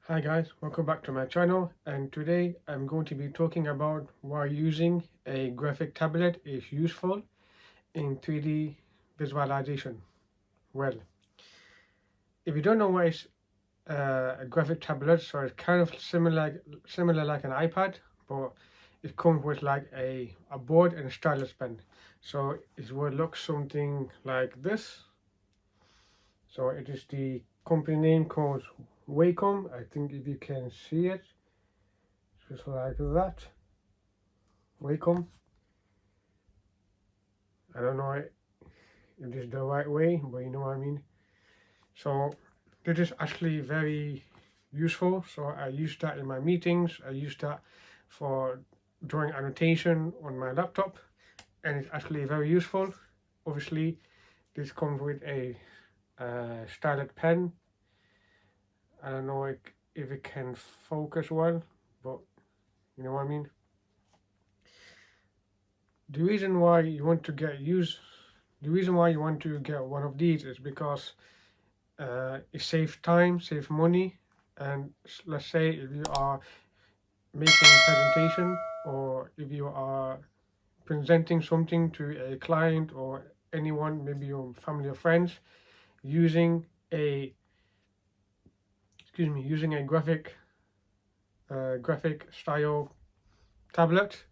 Hi guys, welcome back to my channel, and today I'm going to be talking about why using a graphic tablet is useful in 3D visualization. Well, if you don't know what is a graphic tablet, so it's kind of similar like an iPad, but it comes with like a board and a stylus pen. So it will look something like this. So it is the company name called Wacom. I think if you can see it, just like that. Wacom. I don't know if this is the right way, but you know what I mean. So this is actually very useful. So I use that in my meetings. I use that for drawing annotation on my laptop, and it's actually very useful. Obviously, this comes with a stylus pen. I don't know if it can focus well, but you know what I mean. The reason why you want to get one of these is because it saves time, saves money, and let's say if you are making a presentation or if you are presenting something to a client or anyone, maybe your family or friends, using a using a graphic style tablet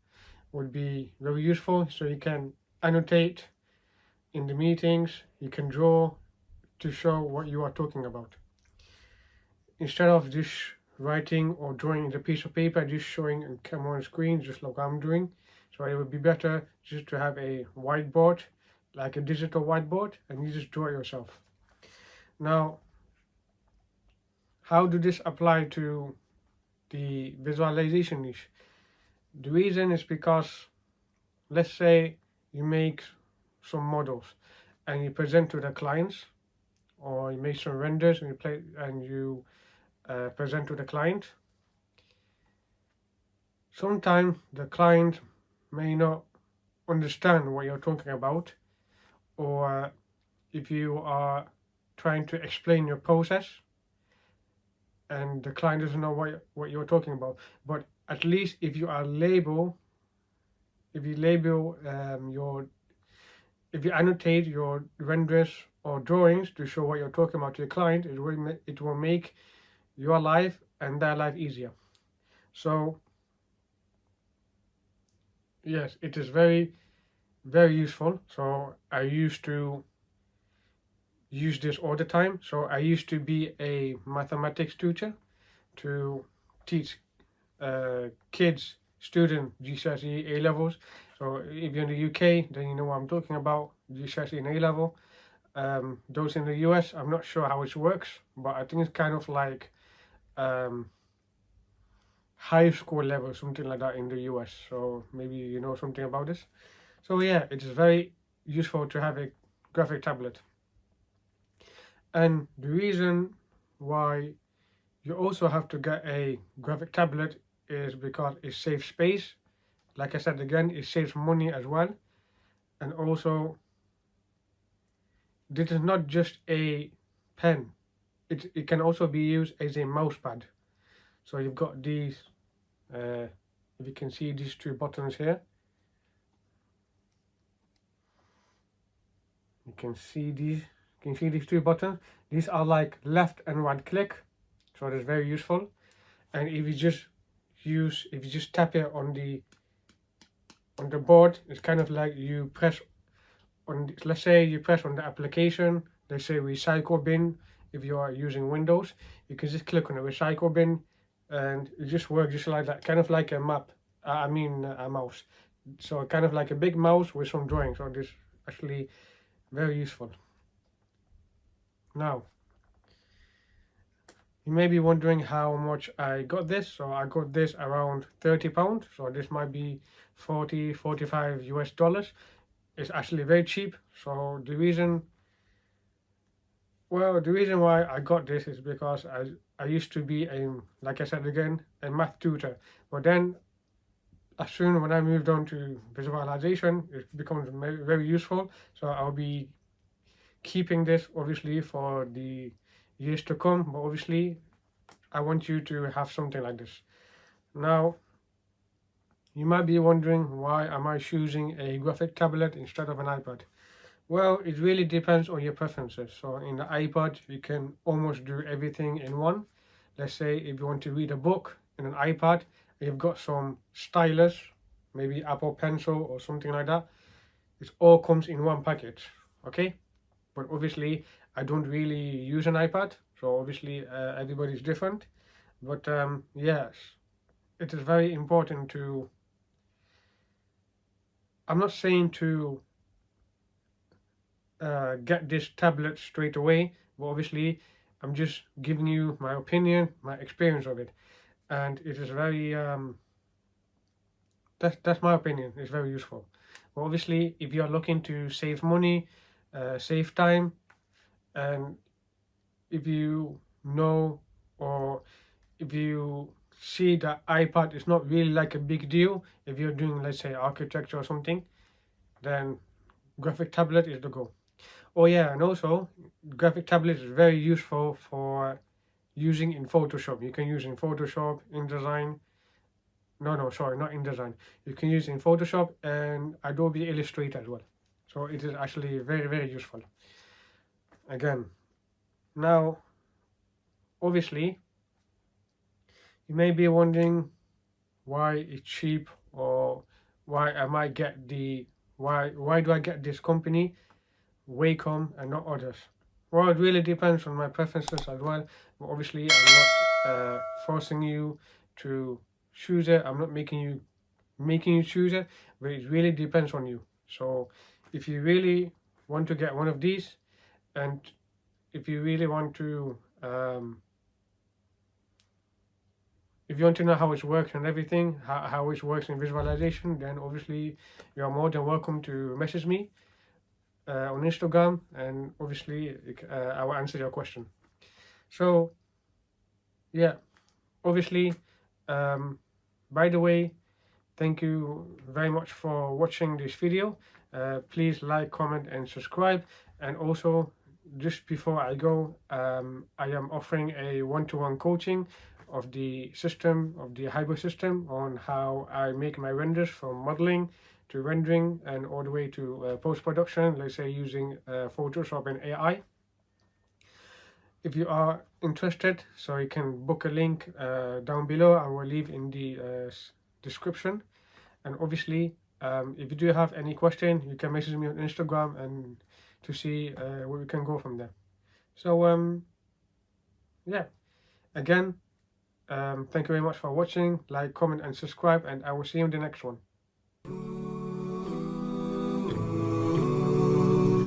would be very useful. So you can annotate in the meetings, you can draw to show what you are talking about, instead of just writing or drawing the piece of paper, just showing and come on screen, just like I'm doing. So it would be better just to have a whiteboard, like a digital whiteboard, and you just draw it yourself. Now, how do this apply to the visualization niche? The reason is because, let's say you make some models and you present to the clients, or you make some renders and you present to the client. Sometimes the client may not understand what you're talking about, or if you are trying to explain your process and the client doesn't know what you're talking about. But at least if you label if you annotate your renders or drawings to show what you're talking about to the client, it will make your life and their life easier. So yes, it is very useful. So I used to use this all the time. So I used to be a mathematics tutor to teach kids, student GCSE A levels. So if you're in the UK, then you know what I'm talking about, GCSE and A level. Those in the US, I'm not sure how it works, but I think it's kind of like um, high school level, something like that in the US. So maybe you know something about this. So yeah, it is very useful to have a graphic tablet. And the reason why you also have to get a graphic tablet is because it saves space. Like I said again, it saves money as well. And also, this is not just a pen. It can also be used as a mouse pad. So you've got these, if you can see these two buttons here. You can see these two buttons. These are like left and right click. So that's very useful. And if you just tap it on the board, it's kind of like you press on, let's say you press on the application, they say recycle bin. If you are using Windows, you can just click on the recycle bin and it just works just like that, kind of like a map, a mouse. So kind of like a big mouse with some drawing. So this actually very useful. Now, you may be wondering how much I got this. So I got this around £30. So this might be 45 US dollars. It's actually very cheap. So the reason why I got this is because I used to be like I said again, a math tutor. But then as soon when I moved on to visualization, it becomes very useful. So I'll be keeping this obviously for the years to come. But obviously I want you to have something like this. Now, you might be wondering, why am I choosing a graphic tablet instead of an iPad? Well, it really depends on your preferences. So in the iPad, you can almost do everything in one. Let's say if you want to read a book in an iPad, you've got some stylus, maybe Apple Pencil or something like that. It all comes in one package, okay? But obviously, I don't really use an iPad, so obviously everybody's different. But yes, it is very important to. I'm not saying to get this tablet straight away, but obviously I'm just giving you my opinion, my experience of it, and it is very that's my opinion. It's very useful. But obviously, if you are looking to save money, save time, and if you know, or if you see that iPad is not really like a big deal, if you're doing, let's say, architecture or something, then graphic tablet is the goal. Oh yeah, and also graphic tablet is very useful for using in Photoshop. You can use in Photoshop, InDesign. No, sorry, not InDesign. You can use in Photoshop and Adobe Illustrator as well. So it is actually very, very useful. Again, now, obviously, you may be wondering why it's cheap, or why do I get this company, Wacom, and not others? Well, it really depends on my preferences as well. But obviously, I'm not forcing you to choose it. I'm not making you choose it, but it really depends on you. So, if you really want to get one of these, and if you really want to, if you want to know how it works and everything, how it works in visualization, then obviously you are more than welcome to message me on Instagram, and obviously I will answer your question. So yeah, obviously, by the way, thank you very much for watching this video. Please like, comment, and subscribe. And also, just before I go, I am offering a one-to-one coaching of the system, of the Haibo system, on how I make my renders from modeling to rendering and all the way to post-production, let's say using Photoshop and AI. If you are interested, so you can book a link down below. I will leave in the description. And obviously, if you do have any question, you can message me on Instagram and to see where we can go from there. So yeah, again, thank you very much for watching. Like, comment, and subscribe, and I will see you in the next one.